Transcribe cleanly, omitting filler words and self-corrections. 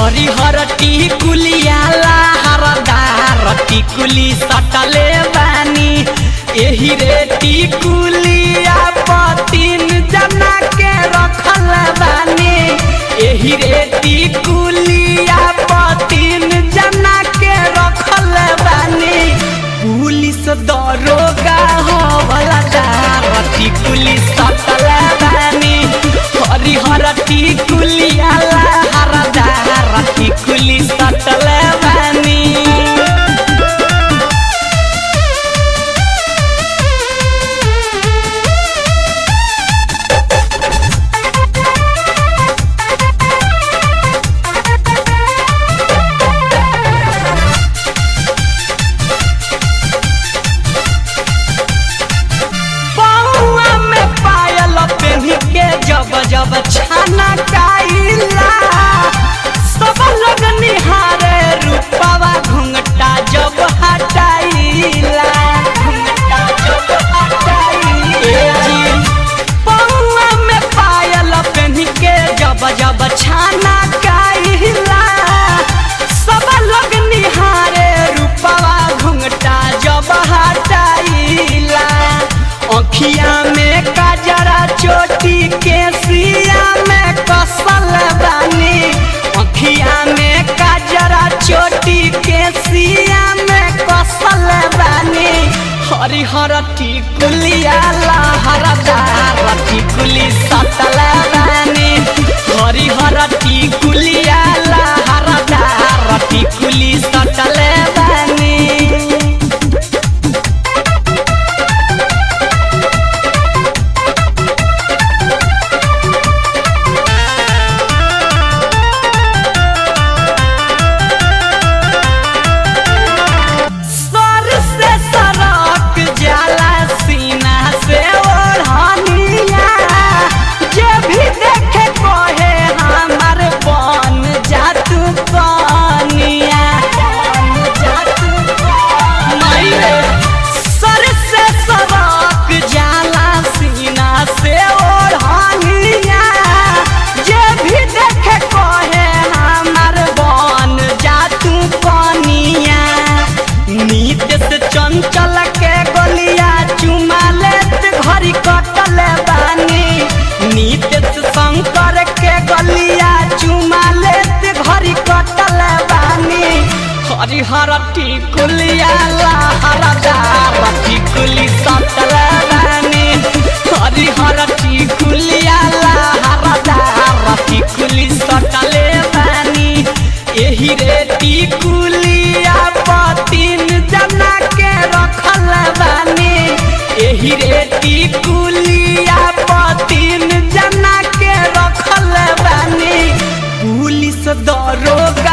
हरिहर टिकुलिया लहरदार टिकुली सटले बानी एही रे टिकुलिया तीन जना के रखल बानी एही रे टिकुलिया तीन जना के रखल बानी पुलिस दरोगा हवलदार टिकुली सटल बानी हरिहर टिकुलिया लहरदार टिकुली सटल बानी जब छाना काइला सब लोग निहारे रूपवा घुंघटा जब हटाइला घुंघटा जब हटाइला पौआ में पायल पहन के जब जब छाना काइला सब लोग निहारे रूपवा घुंघटा जब हटाइला अखिया में काजरा चोटी के सिया में कसल बानी अखिया में काजरा चोटी के सिया में कसल बानी हरिहर टिकुलिया लहरदार टिकुली सटल बानी हरिहर टिकुलिया लहरदार टिकुली सटल बानी चंचल के गोलिया चुमा लेत घड़ी कटल बानी नीतीश शंकर के गोलिया चुमा लेत घड़ी कटल बानी हरिहर टिकुलिया लहरदार टिकुली सटल बानी हरिहर टिकुलिया लहरदार टिकुली सटल बानी एही रे टिकुलिया तीन जना के रखल बानी एही रे टिकुलिया तीन जना के रखल बानी पुलिस दरोगा